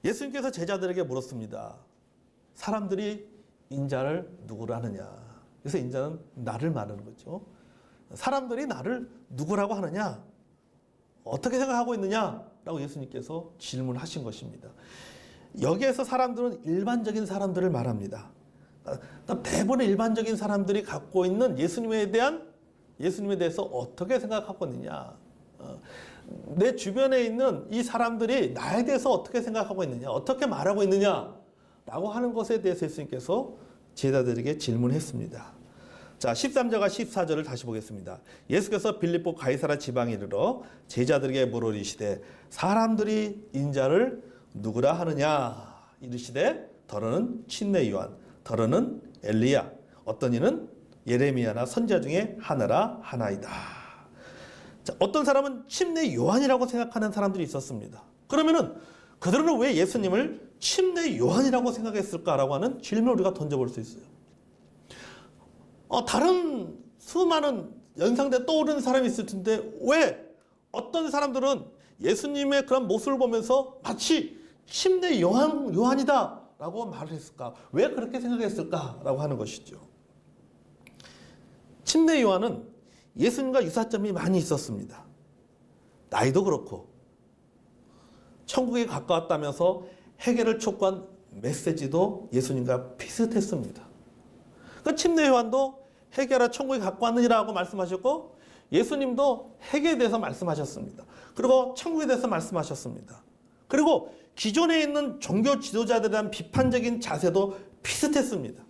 예수님께서 제자들에게 물었습니다. 사람들이 인자를 누구로 하느냐. 그래서 인자는 나를 말하는 거죠. 사람들이 나를 누구라고 하느냐? 어떻게 생각하고 있느냐? 라고 예수님께서 질문하신 것입니다. 여기에서 사람들은 일반적인 사람들을 말합니다. 대부분의 일반적인 사람들이 갖고 있는 예수님에 대해서 어떻게 생각하고 있느냐? 내 주변에 있는 이 사람들이 나에 대해서 어떻게 생각하고 있느냐? 어떻게 말하고 있느냐? 라고 하는 것에 대해서 예수님께서 제자들에게 질문했습니다. 자, 13절과 14절을 다시 보겠습니다. 예수께서 빌립보 가이사라 지방에 이르러 제자들에게 물으시되 사람들이 인자를 누구라 하느냐? 이르시되 더러는 침례 요한, 더러는 엘리야, 어떤 이는 예레미야나 선지자 중에 하나라 하나이다. 자, 어떤 사람은 침례 요한이라고 생각하는 사람들이 있었습니다. 그러면은 그들은 왜 예수님을 침례 요한이라고 생각했을까라고 하는 질문을 우리가 던져볼 수 있어요. 다른 수많은 연상대 떠오르는 사람이 있을 텐데 왜 어떤 사람들은 예수님의 그런 모습을 보면서 마치 침례 요한이다 라고 말을 했을까? 왜 그렇게 생각했을까? 라고 하는 것이죠. 침례 요한은 예수님과 유사점이 많이 있었습니다. 나이도 그렇고 천국에 가까웠다면서 해결을 촉구한 메시지도 예수님과 비슷했습니다. 그 침례 요한도 해결하 천국에 가까웠느니라고 말씀하셨고 예수님도 해결에 대해서 말씀하셨습니다. 그리고 천국에 대해서 말씀하셨습니다. 그리고 기존에 있는 종교 지도자들에 대한 비판적인 자세도 비슷했습니다.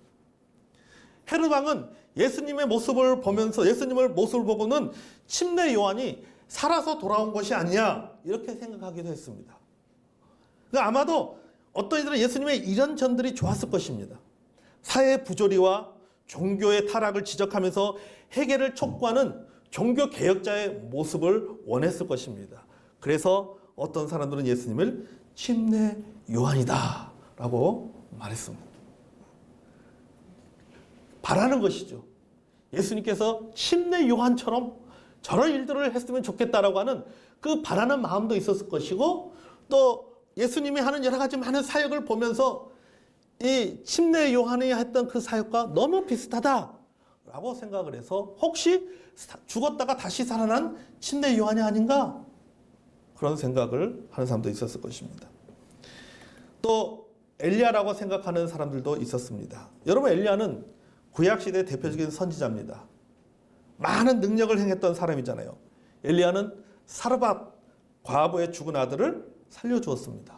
헤롯 왕은 예수님의 모습을 보고는 침례 요한이 살아서 돌아온 것이 아니냐 이렇게 생각하기도 했습니다. 그러니까 아마도 어떤 이들은 예수님의 이런 점들이 좋았을 것입니다. 사회 부조리와 종교의 타락을 지적하면서 해결을 촉구하는 종교 개혁자의 모습을 원했을 것입니다. 그래서 어떤 사람들은 예수님을 침례 요한이다 라고 말했습니다. 바라는 것이죠. 예수님께서 침례 요한처럼 저런 일들을 했으면 좋겠다라고 하는 그 바라는 마음도 있었을 것이고 또 예수님이 하는 여러 가지 많은 사역을 보면서 이 침례 요한이 했던 그 사역과 너무 비슷하다라고 생각을 해서 혹시 죽었다가 다시 살아난 침례 요한이 아닌가? 그런 생각을 하는 사람도 있었을 것입니다. 또 엘리야라고 생각하는 사람들도 있었습니다. 여러분 엘리야는 구약시대의 대표적인 선지자입니다. 많은 능력을 행했던 사람이잖아요. 엘리야는 사르밧 과부의 죽은 아들을 살려주었습니다.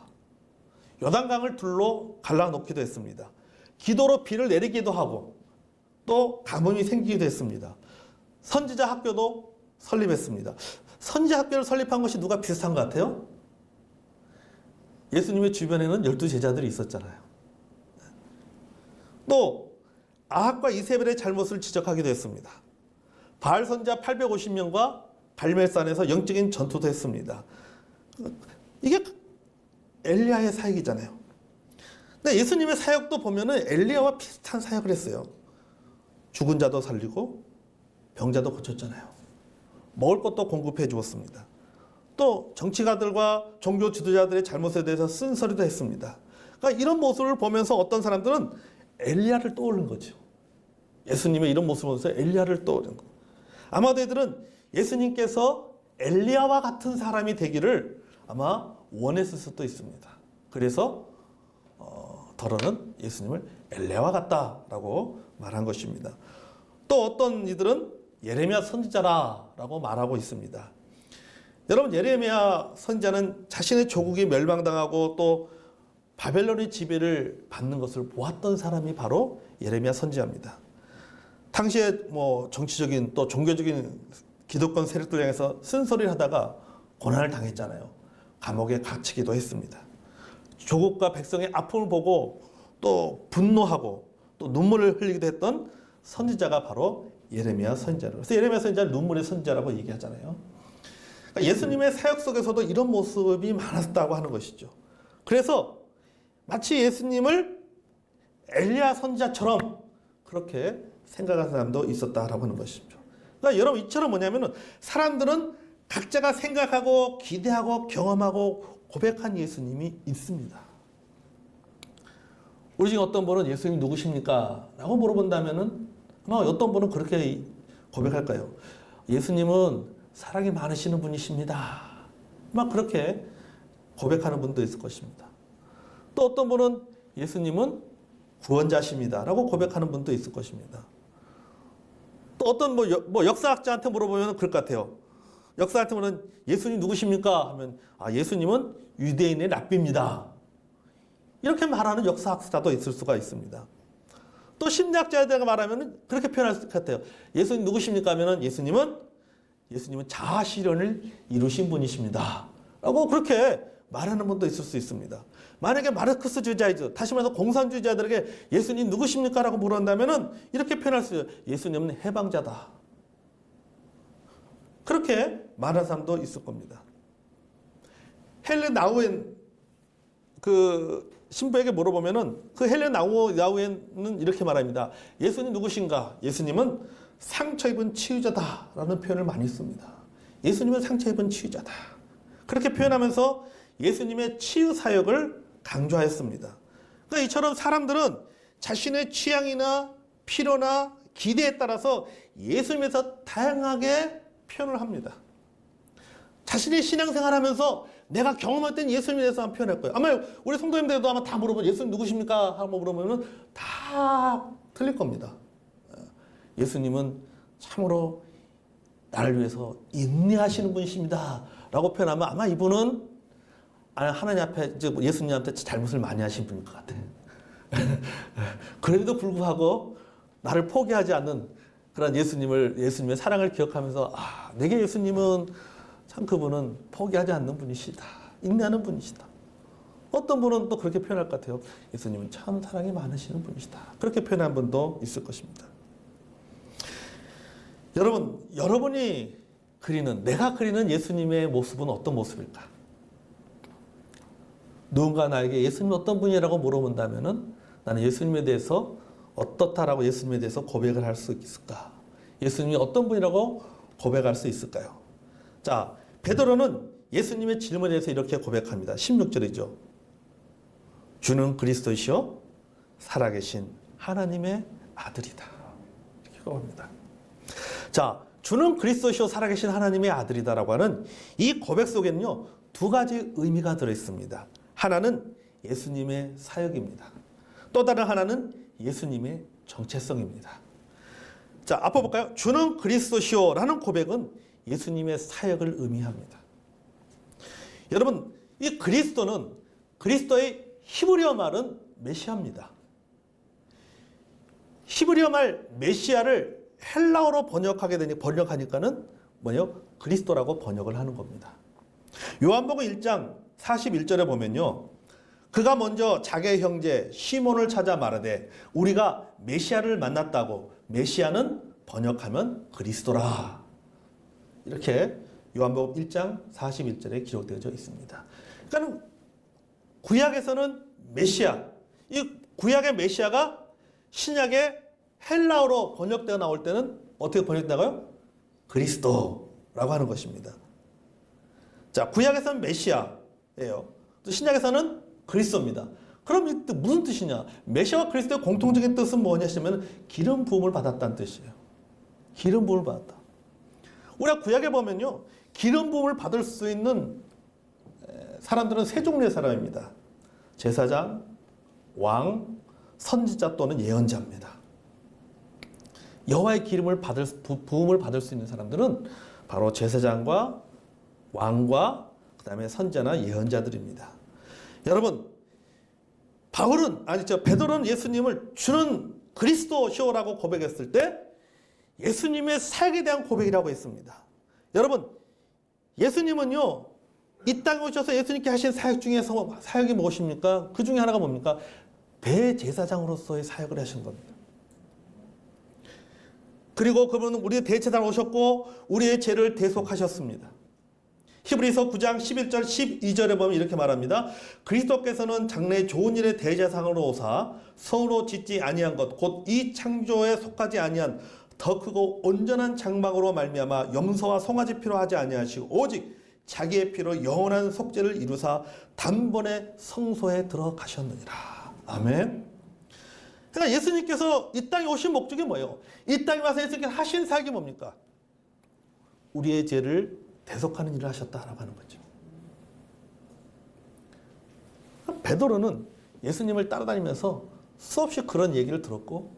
요단강을 둘로 갈라놓기도 했습니다. 기도로 비를 내리기도 하고 또 가뭄이 생기기도 했습니다. 선지자 학교도 설립했습니다. 선지자 학교를 설립한 것이 누가 비슷한 것 같아요? 예수님의 주변에는 12제자들이 있었잖아요. 또 아합과 이세벨의 잘못을 지적하기도 했습니다. 바알 선지자 850명과 갈멜산에서 영적인 전투도 했습니다. 이게 엘리야의 사역이잖아요. 근데 예수님의 사역도 보면은 엘리야와 비슷한 사역을 했어요. 죽은 자도 살리고 병자도 고쳤잖아요. 먹을 것도 공급해 주었습니다. 또 정치가들과 종교 지도자들의 잘못에 대해서 쓴소리도 했습니다. 그러니까 이런 모습을 보면서 어떤 사람들은 엘리야를 떠올린 거죠. 예수님의 이런 모습을 보면서 엘리야를 떠올린 거. 아마도 애들은 예수님께서 엘리야와 같은 사람이 되기를 아마 원했을 수도 있습니다. 그래서 더러는 예수님을 엘리야와 같다라고 말한 것입니다. 또 어떤 이들은 예레미야 선지자라고 말하고 있습니다. 여러분 예레미야 선지자는 자신의 조국이 멸망당하고 또 바벨론의 지배를 받는 것을 보았던 사람이 바로 예레미야 선지자입니다. 당시에 정치적인 또 종교적인 기득권 세력들 향해서 쓴소리를 하다가 고난을 당했잖아요. 감옥에 갇히기도 했습니다. 조국과 백성의 아픔을 보고 또 분노하고 또 눈물을 흘리기도 했던 선지자가 바로 예레미야 선지자로. 그래서 예레미야 선지자를 눈물의 선지자라고 얘기하잖아요. 그러니까 예수님의 사역 속에서도 이런 모습이 많았다고 하는 것이죠. 그래서 마치 예수님을 엘리야 선지자처럼 그렇게 생각하는 사람도 있었다라고 하는 것이죠. 그러니까 여러분 이처럼 뭐냐면은 사람들은 각자가 생각하고 기대하고 경험하고 고백한 예수님이 있습니다. 우리 중에 어떤 분은 예수님 누구십니까? 라고 물어본다면은 아마 어떤 분은 그렇게 고백할까요? 예수님은 사랑이 많으시는 분이십니다. 막 그렇게 고백하는 분도 있을 것입니다. 또 어떤 분은 예수님은 구원자십니다. 라고 고백하는 분도 있을 것입니다. 또 어떤 역사학자한테 물어보면 그럴 것 같아요. 역사한테 물으면 예수님 누구십니까? 하면 예수님은 유대인의 랍비입니다. 이렇게 말하는 역사학자도 있을 수가 있습니다. 또 심리학자에다가 말하면 그렇게 표현할 것 같아요. 예수님 누구십니까? 하면 예수님은 자아 실현을 이루신 분이십니다. 라고 그렇게 말하는 분도 있을 수 있습니다. 만약에 마르크스 주의자이죠. 다시 말해서 공산주의자들에게 예수님 누구십니까? 라고 물어본다면 이렇게 표현할 수 있어요. 예수님은 해방자다. 그렇게 말하는 사람도 있을 겁니다. 헬렌 나우엔 신부에게 물어보면은 헬렌 나우엔은 이렇게 말합니다. 예수님 누구신가? 예수님은 상처 입은 치유자다라는 표현을 많이 씁니다. 예수님은 상처 입은 치유자다. 그렇게 표현하면서 예수님의 치유 사역을 강조하였습니다. 그러니까 이처럼 사람들은 자신의 취향이나 필요나 기대에 따라서 예수님에서 다양하게 표현을 합니다. 자신의 신앙생활 하면서 내가 경험했던 예수님에 대해서 표현할 거예요. 아마 우리 성도님들도 아마 다 물어보면 예수님 누구십니까? 하고 물어보면 다 틀릴 겁니다. 예수님은 참으로 나를 위해서 인내하시는 분이십니다. 라고 표현하면 아마 이분은 하나님 앞에, 예수님한테 잘못을 많이 하신 분일 것 같아요. 그럼에도 불구하고 나를 포기하지 않는 그런 예수님의 사랑을 기억하면서 내게 예수님은 참 그분은 포기하지 않는 분이시다. 인내하는 분이시다. 어떤 분은 또 그렇게 표현할 것 같아요. 예수님은 참 사랑이 많으시는 분이시다. 그렇게 표현한 분도 있을 것입니다. 여러분, 여러분이 내가 그리는 예수님의 모습은 어떤 모습일까? 누군가 나에게 예수님이 어떤 분이라고 물어본다면은 나는 예수님에 대해서 어떻다라고 예수님에 대해서 고백을 할 수 있을까? 예수님이 어떤 분이라고 고백할 수 있을까요? 자, 베드로는 예수님의 질문에 대해서 이렇게 고백합니다. 16절이죠. 주는 그리스도시요 살아계신 하나님의 아들이다. 이렇게 고백합니다. 자, 주는 그리스도시요 살아계신 하나님의 아들이다라고 하는 이 고백 속에는요, 두 가지 의미가 들어있습니다. 하나는 예수님의 사역입니다. 또 다른 하나는 예수님의 정체성입니다. 자, 앞으로 볼까요? 주는 그리스도시요라는 고백은 예수님의 사역을 의미합니다. 여러분, 이 그리스도의 히브리어 말은 메시아입니다. 히브리어 말 메시아를 헬라어로 번역하니까는 그리스도라고 번역을 하는 겁니다. 요한복음 1장 41절에 보면요. 그가 먼저 자기의 형제 시몬을 찾아 말하되 우리가 메시아를 만났다고. 메시아는 번역하면 그리스도라. 이렇게 요한복음 1장 41절에 기록되어져 있습니다. 그러니까 구약에서는 메시아, 이 구약의 메시아가 신약의 헬라어로 번역되어 나올 때는 어떻게 번역된다고요? 그리스도라고 하는 것입니다. 자, 구약에서는 메시아예요. 또 신약에서는 그리스도입니다. 그럼 이 무슨 뜻이냐? 메시아와 그리스도의 공통적인 뜻은 뭐냐 하시면 기름 부음을 받았다는 뜻이에요. 기름 부음을 받았다. 우리가 구약에 보면요, 기름 부음을 받을 수 있는 사람들은 세 종류의 사람입니다. 제사장, 왕, 선지자 또는 예언자입니다. 여호와의 부음을 받을 수 있는 사람들은 바로 제사장과 왕과 그다음에 선지자나 예언자들입니다. 여러분, 베드로는 예수님을 주는 그리스도시오라고 고백했을 때 예수님의 사역에 대한 고백이라고 했습니다. 여러분, 예수님은요, 이 땅에 오셔서 예수님께 하신 사역 중에서 사역이 무엇입니까? 그 중에 하나가 뭡니까? 대제사장으로서의 사역을 하신 겁니다. 그리고 그분은 우리의 대제사장 오셨고 우리의 죄를 대속하셨습니다. 히브리서 9장 11절 12절에 보면 이렇게 말합니다. 그리스도께서는 장래 좋은 일의 대제사장으로 오사 성으로 짓지 아니한 것 곧 이 창조에 속하지 아니한 더 크고 온전한 장막으로 말미암아 염소와 송아지 피로 하지 아니하시고 오직 자기의 피로 영원한 속죄를 이루사 단번에 성소에 들어가셨느니라. 아멘. 그러니까 예수님께서 이 땅에 오신 목적이 뭐예요? 이 땅에 와서 예수님께서 하신 사역이 뭡니까? 우리의 죄를 대속하는 일을 하셨다라고 하는 거죠. 베드로는 예수님을 따라다니면서 수없이 그런 얘기를 들었고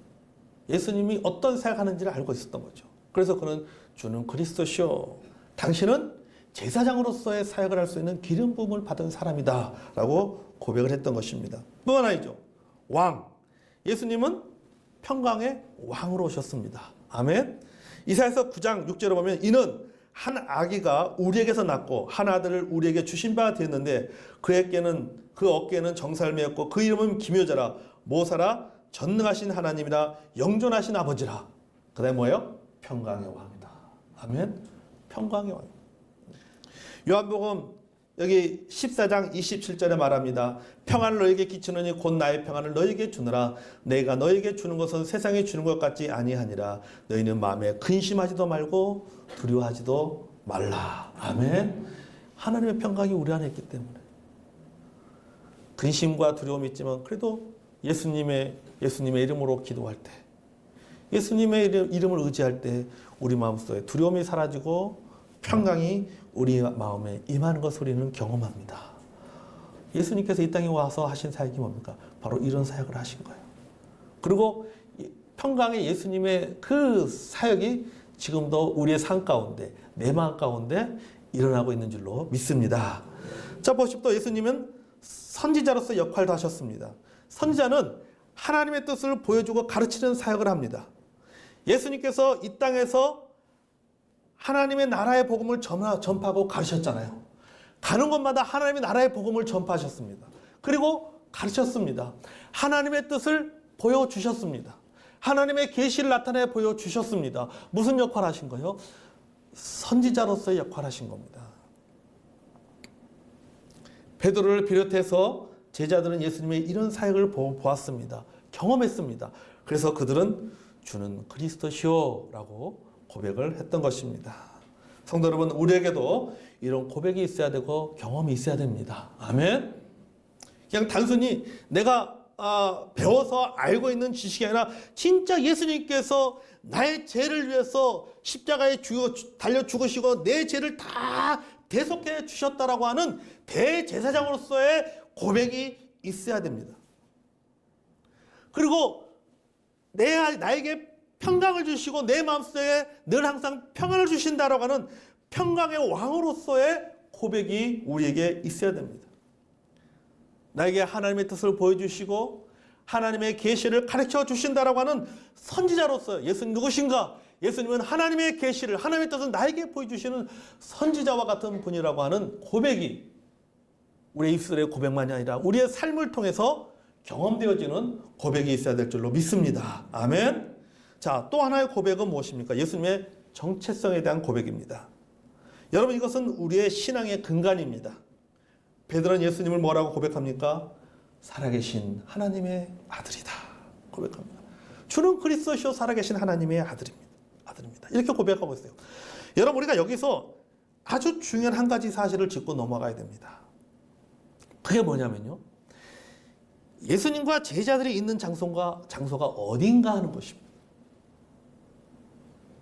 예수님이 어떤 사역하는지를 알고 있었던 거죠. 그래서 그는 주는 그리스도시요 당신은 제사장으로서의 사역을 할 수 있는 기름 부음을 받은 사람이다 라고 고백을 했던 것입니다. 뿐만 아니죠. 왕, 예수님은 평강의 왕으로 오셨습니다. 아멘. 이사야서 9장 6절에 보면 이는 한 아기가 우리에게서 낳고 한 아들을 우리에게 주신 바 되었는데 그 어깨에는 정사를 메었고 그 이름은 기묘자라 모사라 전능하신 하나님이라 영존하신 아버지라. 그 다음에 뭐예요? 평강의 왕이다. 아멘. 평강의 왕. 요한복음 여기 14장 27절에 말합니다. 평안을 너에게 끼치느니 곧 나의 평안을 너에게 주느라. 내가 너에게 주는 것은 세상에 주는 것 같지 아니하니라. 너희는 마음에 근심하지도 말고 두려워하지도 말라. 아멘. 하나님의 평강이 우리 안에 있기 때문에 근심과 두려움이 있지만 그래도 예수님의 이름으로 기도할 때, 예수님의 이름을 의지할 때 우리 마음속에 두려움이 사라지고 평강이 우리 마음에 임하는 것을 우리는 경험합니다. 예수님께서 이 땅에 와서 하신 사역이 뭡니까? 바로 이런 사역을 하신 거예요. 그리고 평강의 예수님의 그 사역이 지금도 우리의 삶 가운데, 내 마음 가운데 일어나고 있는 줄로 믿습니다. 자, 보십시오. 예수님은 선지자로서 역할도 하셨습니다. 선지자는 하나님의 뜻을 보여주고 가르치는 사역을 합니다. 예수님께서 이 땅에서 하나님의 나라의 복음을 전파하고 가르쳤잖아요. 가는 곳마다 하나님의 나라의 복음을 전파하셨습니다. 그리고 가르쳤습니다. 하나님의 뜻을 보여주셨습니다. 하나님의 계시를 나타내 보여주셨습니다. 무슨 역할을 하신 거예요? 선지자로서의 역할을 하신 겁니다. 베드로를 비롯해서 제자들은 예수님의 이런 사역을 보았습니다. 경험했습니다. 그래서 그들은 주는 그리스도시오라고 고백을 했던 것입니다. 성도 여러분, 우리에게도 이런 고백이 있어야 되고 경험이 있어야 됩니다. 아멘. 그냥 단순히 내가 배워서 알고 있는 지식이 아니라 진짜 예수님께서 나의 죄를 위해서 십자가에 달려 죽으시고 내 죄를 다 대속해 주셨다라고 하는 대제사장으로서의 고백이 있어야 됩니다. 그리고 나에게 평강을 주시고 내 마음속에 늘 항상 평안을 주신다라고 하는 평강의 왕으로서의 고백이 우리에게 있어야 됩니다. 나에게 하나님의 뜻을 보여주시고 하나님의 계시를 가르쳐 주신다라고 하는 선지자로서 예수님 누구신가? 예수님은 하나님의 계시를, 하나님의 뜻을 나에게 보여주시는 선지자와 같은 분이라고 하는 고백이 우리의 입술의 고백만이 아니라 우리의 삶을 통해서 경험되어지는 고백이 있어야 될 줄로 믿습니다. 아멘. 자, 또 하나의 고백은 무엇입니까? 예수님의 정체성에 대한 고백입니다. 여러분, 이것은 우리의 신앙의 근간입니다. 베드로는 예수님을 뭐라고 고백합니까? 살아계신 하나님의 아들이다 고백합니다. 주는 그리스도시요 살아계신 하나님의 아들입니다. 이렇게 고백하고 있어요. 여러분, 우리가 여기서 아주 중요한 한 가지 사실을 짚고 넘어가야 됩니다. 그게 뭐냐면요, 예수님과 제자들이 있는 장소가 어딘가 하는 것입니다.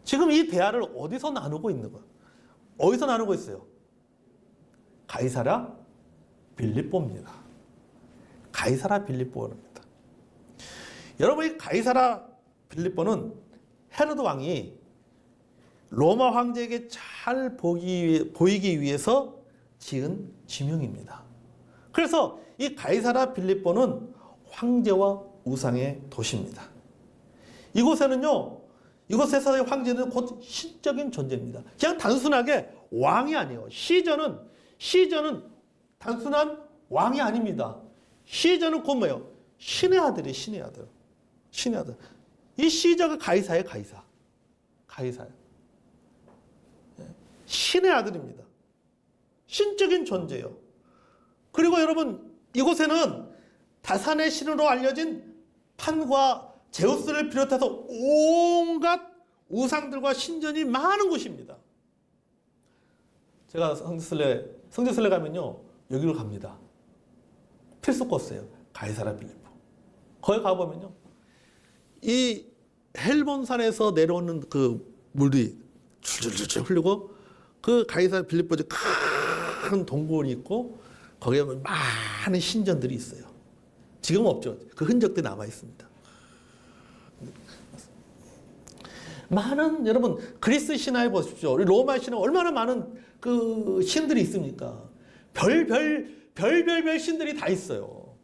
지금 이 대화를 어디서 나누고 있는 거예요? 어디서 나누고 있어요? 가이사랴 빌립보입니다. 가이사랴 빌립보입니다. 여러분, 이 가이사랴 빌립보는 헤로드 왕이 로마 황제에게 잘 보이기 위해서 지은 지명입니다. 그래서 이 가이사랴 빌립보는 황제와 우상의 도시입니다. 이곳에서의 황제는 곧 신적인 존재입니다. 그냥 단순하게 왕이 아니에요. 시저는 단순한 왕이 아닙니다. 시저는 곧 뭐예요? 신의 아들이에요. 신의 아들. 이 시저가 가이사예요. 가이사예요. 신의 아들입니다. 신적인 존재예요. 그리고 여러분, 이곳에는 다산의 신으로 알려진 판과 제우스를 비롯해서 온갖 우상들과 신전이 많은 곳입니다. 제가 성지순례 가면요, 여기로 갑니다. 필수 코스예요. 가이사랴 빌립보. 거기 가보면요, 이 헬본산에서 내려오는 그 물이 줄줄줄 흐르고 그 가이사 빌립보에 큰 동굴이 있고 거기에 많은 신전들이 있어요. 지금은 없죠. 그 흔적들이 남아 있습니다. 많은 여러분 그리스 신화에 보십시오. 로마 신화 얼마나 많은 그 신들이 있습니까? 별별 신들이 다 있어요.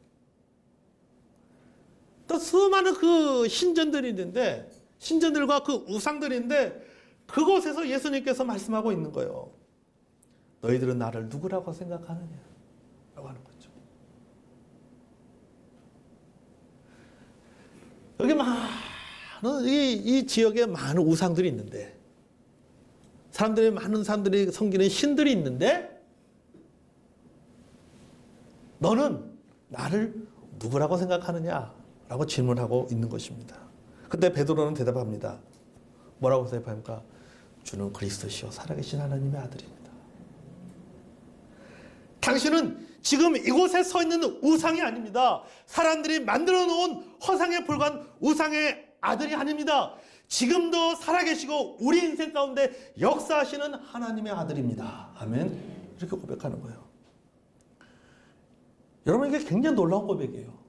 또 수많은 그 신전들이 있는데 신전들과 그 우상들인데 그곳에서 예수님께서 말씀하고 있는 거예요. 너희들은 나를 누구라고 생각하느냐? 라고 하는 거죠. 여기 많은 이 지역에 많은 우상들이 있는데 많은 사람들이 섬기는 신들이 있는데 너는 나를 누구라고 생각하느냐? 라고 질문하고 있는 것입니다. 그때 베드로는 대답합니다. 뭐라고 대답합니까? 주는 그리스도시요 살아계신 하나님의 아들입니다. 당신은 지금 이곳에 서 있는 우상이 아닙니다. 사람들이 만들어 놓은 허상에 불과한 우상의 아들이 아닙니다. 지금도 살아계시고 우리 인생 가운데 역사하시는 하나님의 아들입니다. 아멘. 이렇게 고백하는 거예요. 여러분 이게 굉장히 놀라운 고백이에요.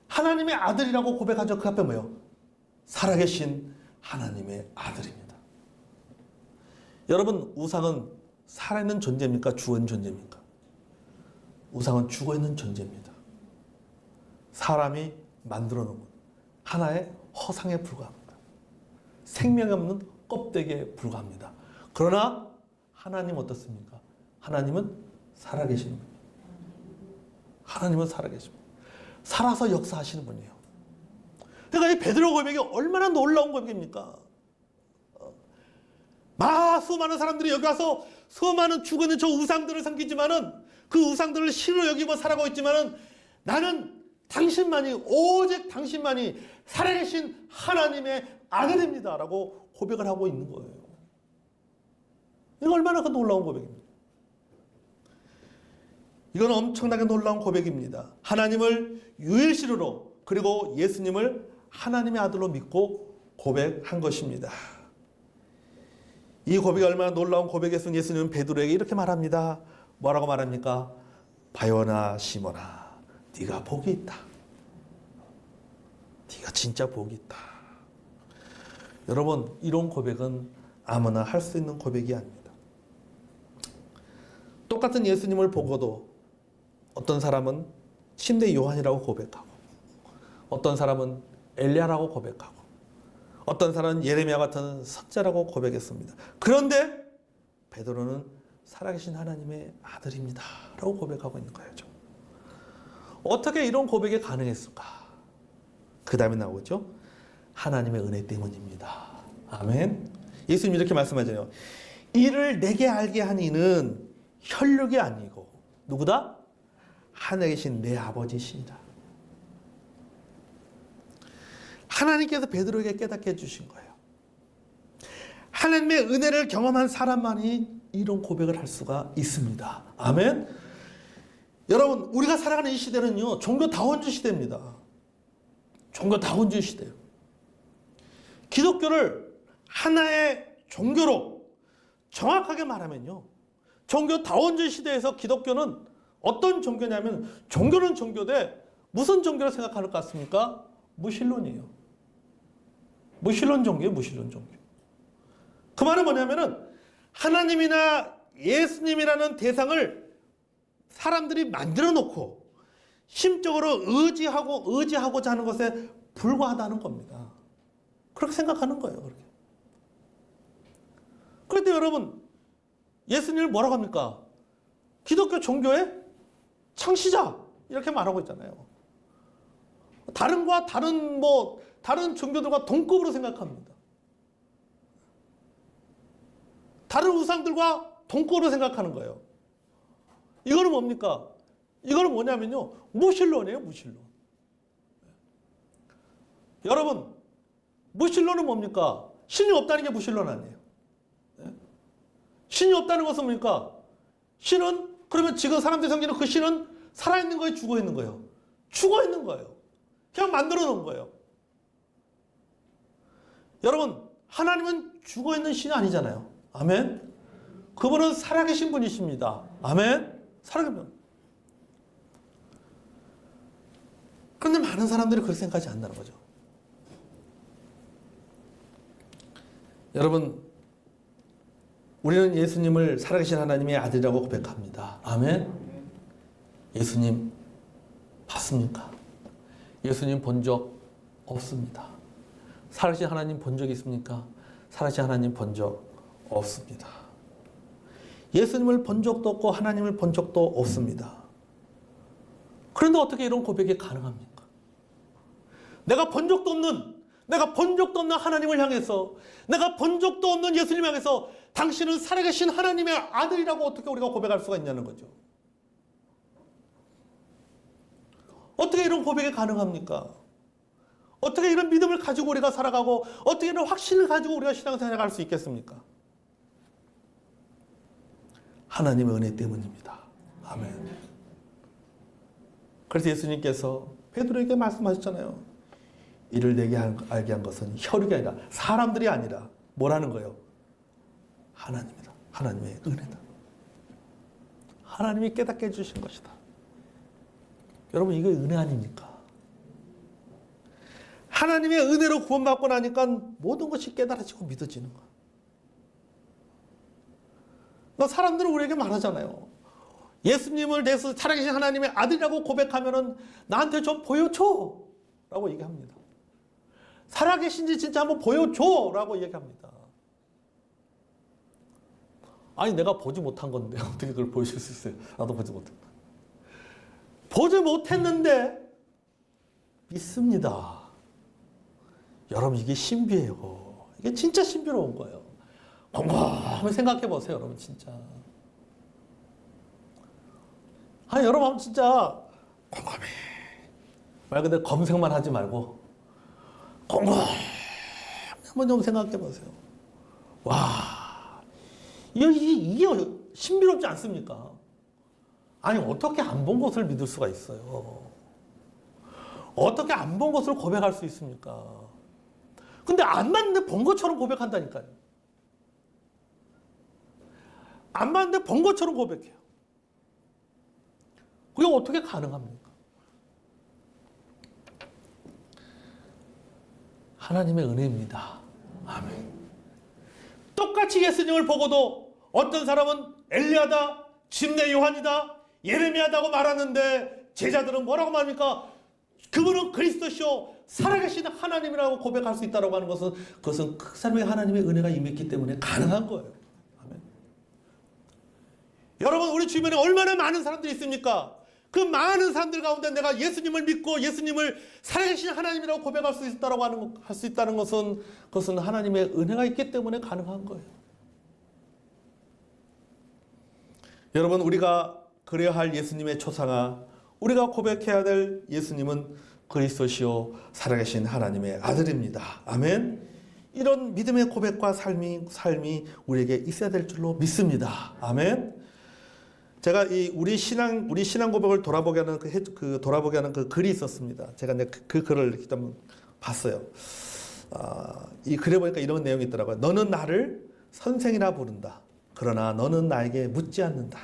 하나님의 아들이라고 고백하죠. 그 앞에 뭐예요? 살아계신 하나님의 아들입니다. 여러분 우상은 살아있는 존재입니까? 죽어있는 존재입니까? 우상은 죽어있는 존재입니다. 사람이 만들어 놓은 하나의 허상에 불과합니다. 생명이 없는 껍데기에 불과합니다. 그러나 하나님 어떻습니까? 하나님은 살아계시는 분입니다. 하나님은 살아계십니다. 살아서 역사하시는 분이에요. 그러니까 이 베드로 고백이 얼마나 놀라운 고백입니까? 수많은 사람들이 여기 와서 수많은 죽어있는 저 우상들을 섬기지만은 그 우상들을 신으로 여기고 살아가고 있지만은 나는 당신만이 오직 당신만이 살아계신 하나님의 아들입니다 라고 고백을 하고 있는 거예요. 이거 얼마나 그 놀라운 고백입니다. 이건 엄청나게 놀라운 고백입니다. 하나님을 유일신으로 그리고 예수님을 하나님의 아들로 믿고 고백한 것입니다. 이 고백이 얼마나 놀라운 고백이었으면 예수님은 베드로에게 이렇게 말합니다. 뭐라고 말합니까? 바요나 시몬아 네가 복이 있다. 네가 진짜 복이 있다. 여러분 이런 고백은 아무나 할 수 있는 고백이 아닙니다. 똑같은 예수님을 보고도 어떤 사람은 침대 요한이라고 고백하고 어떤 사람은 엘리야라고 고백하고 어떤 사람은 예레미야 같은 선지자라고 고백했습니다. 그런데 베드로는 살아계신 하나님의 아들입니다 라고 고백하고 있는 거예요. 어떻게 이런 고백이 가능했을까? 그 다음에 나오죠. 하나님의 은혜 때문입니다. 아멘. 예수님이 이렇게 말씀하잖아요. 이를 내게 알게 한 이는 혈육이 아니고 누구다? 하늘에 계신 내 아버지시니라. 하나님께서 베드로에게 깨닫게 해주신 거예요. 하나님의 은혜를 경험한 사람만이 이런 고백을 할 수가 있습니다. 아멘. 여러분 우리가 살아가는 이 시대는요 종교다원주의 시대입니다. 종교다원주의 시대예요. 기독교를 하나의 종교로 정확하게 말하면요 종교다원주의 시대에서 기독교는 어떤 종교냐면 종교는 종교인데 무슨 종교를 생각할 것 같습니까? 무신론이에요. 무신론 종교예요. 무신론 종교. 그 말은 뭐냐면은 하나님이나 예수님이라는 대상을 사람들이 만들어 놓고 심적으로 의지하고자 하는 것에 불과하다는 겁니다. 그렇게 생각하는 거예요. 그렇게. 그런데 여러분 예수님을 뭐라고 합니까? 기독교 종교의 창시자 이렇게 말하고 있잖아요. 다른 종교들과 동급으로 생각합니다. 다른 우상들과 동급으로 생각하는 거예요. 이거는 뭡니까? 이거는 뭐냐면요 무신론이에요. 무신론. 여러분 무신론은 뭡니까? 신이 없다는 게 무신론 아니에요. 신이 없다는 것은 뭡니까? 신은 그러면 지금 사람들이 섬기는 그 신은 살아있는 거예요? 죽어있는 거예요? 죽어있는 거예요. 그냥 만들어 놓은 거예요. 여러분, 하나님은 죽어있는 신이 아니잖아요. 아멘. 그분은 살아계신 분이십니다. 아멘. 살아계신 분. 그런데 많은 사람들이 그렇게 생각하지 않는다는 거죠. 여러분, 우리는 예수님을 살아계신 하나님의 아들이라고 고백합니다. 아멘. 예수님 봤습니까? 예수님 본 적 없습니다. 살아계신 하나님 본 적 있습니까? 살아계신 하나님 본 적 없습니다. 예수님을 본 적도 없고 하나님을 본 적도 없습니다. 그런데 어떻게 이런 고백이 가능합니까? 내가 본 적도 없는 하나님을 향해서, 내가 본 적도 없는 예수님 향해서 당신은 살아계신 하나님의 아들이라고 어떻게 우리가 고백할 수가 있냐는 거죠. 어떻게 이런 고백이 가능합니까? 어떻게 이런 믿음을 가지고 우리가 살아가고 어떻게 이런 확신을 가지고 우리가 신앙생활을 할 수 있겠습니까? 하나님의 은혜 때문입니다. 아멘. 그래서 예수님께서 베드로에게 말씀하셨잖아요. 이를 내게 알게 한 것은 혈육이 아니라 사람들이 아니라 뭐라는 거예요? 하나님이다. 하나님의 은혜다. 하나님이 깨닫게 해주신 것이다. 여러분, 이거 은혜 아닙니까? 하나님의 은혜로 구원받고 나니까 모든 것이 깨달아지고 믿어지는 거야. 사람들은 우리에게 말하잖아요. 예수님을 대해서 살아계신 하나님의 아들이라고 고백하면은 나한테 좀 보여줘 라고 얘기합니다. 살아계신지 진짜 한번 보여줘 라고 얘기합니다. 아니, 내가 보지 못한 건데 어떻게 그걸 보여줄 수 있어요? 나도 보지 못했다. 보지 못했는데 믿습니다. 여러분, 이게 신비예요. 이게 진짜 신비로운 거예요. 곰곰이 생각해 보세요, 여러분, 진짜. 아니, 여러분, 진짜 곰곰이 말 그대로 검색만 하지 말고 곰곰이 한번 좀 생각해 보세요. 와, 이게 신비롭지 않습니까? 아니, 어떻게 안 본 것을 믿을 수가 있어요? 어떻게 안 본 것을 고백할 수 있습니까? 근데 안 봤는데 본 것처럼 고백한다니까요. 안 봤는데 본 것처럼 고백해요. 그게 어떻게 가능합니까? 하나님의 은혜입니다. 아멘. 똑같이 예수님을 보고도 어떤 사람은 엘리야다, 침례 요한이다, 예레미야다고 말하는데 제자들은 뭐라고 말합니까? 그분은 그리스도시요 살아계신 하나님이라고 고백할 수 있다고 하는 것은 그것은 그 사람의 하나님의 은혜가 임했기 때문에 가능한 거예요. 아멘. 여러분, 우리 주변에 얼마나 많은 사람들이 있습니까? 그 많은 사람들 가운데 내가 예수님을 믿고 예수님을 살아계신 하나님이라고 고백할 수 있다고 할 수 있다는 것은 그것은 하나님의 은혜가 있기 때문에 가능한 거예요. 여러분, 우리가 그래야 할 예수님의 초상화, 우리가 고백해야 될 예수님은 그리스도시요 살아계신 하나님의 아들입니다. 아멘. 이런 믿음의 고백과 삶이 우리에게 있어야 될 줄로 믿습니다. 아멘. 제가 우리 신앙 고백을 돌아보게 하는 그 글이 있었습니다. 제가 그 글을 이렇게 좀 봤어요. 이 글에 보니까 이런 내용이 있더라고요. 너는 나를 선생이라 부른다. 그러나 너는 나에게 묻지 않는다.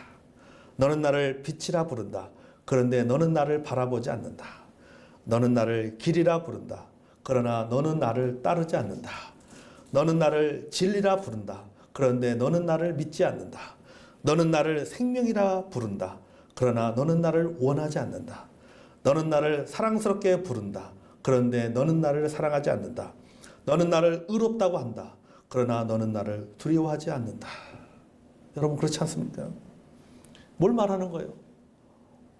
너는 나를 빛이라 부른다. 그런데 너는 나를 바라보지 않는다. 너는 나를 길이라 부른다. 그러나 너는 나를 따르지 않는다. 너는 나를 진리라 부른다. 그런데 너는 나를 믿지 않는다. 너는 나를 생명이라 부른다. 그러나 너는 나를 원하지 않는다. 너는 나를 사랑스럽게 부른다. 그런데 너는 나를 사랑하지 않는다. 너는 나를 의롭다고 한다. 그러나 너는 나를 두려워하지 않는다. 여러분, 그렇지 않습니까? 뭘 말하는 거예요?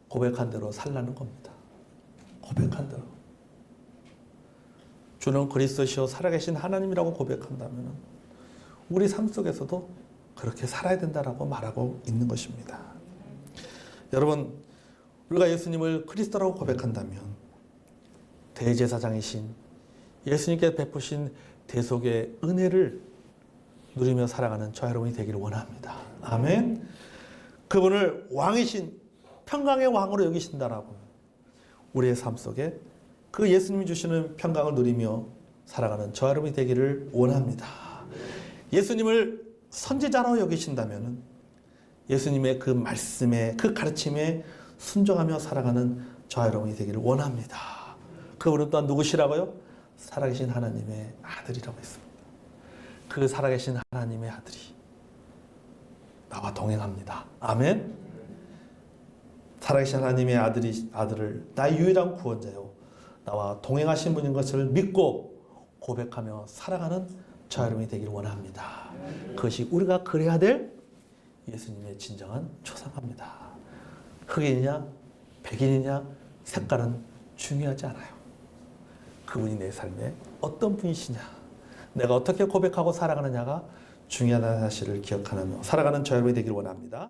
고백한 대로 살라는 겁니다. 고백한 대로. 주는 그리스도시요 살아계신 하나님이라고 고백한다면 우리 삶 속에서도 그렇게 살아야 된다라고 말하고 있는 것입니다. 여러분, 우리가 예수님을 그리스도라고 고백한다면 대제사장이신 예수님께 베푸신 대속의 은혜를 누리며 살아가는 저와 여러분이 되기를 원합니다. 아멘. 그분을 왕이신 평강의 왕으로 여기신다라고 우리의 삶 속에 그 예수님이 주시는 평강을 누리며 살아가는 저와 여러분이 되기를 원합니다. 예수님을 선지자로 여기신다면 예수님의 그 말씀에, 그 가르침에 순종하며 살아가는 저와 여러분이 되기를 원합니다. 그분은 또한 누구시라고요? 살아계신 하나님의 아들이라고 했습니다. 그 살아계신 하나님의 아들이 나와 동행합니다. 아멘. 살아계신 하나님의 아들을 나의 유일한 구원자요, 나와 동행하신 분인 것을 믿고 고백하며 살아가는 저와 여러분이 되기를 원합니다. 그것이 우리가 그래야 될 예수님의 진정한 초상화입니다. 흑인이냐 백인이냐 색깔은 중요하지 않아요. 그분이 내 삶에 어떤 분이시냐, 내가 어떻게 고백하고 살아가느냐가 중요하다는 사실을 기억하며 살아가는 저와 여러분이 되기를 원합니다.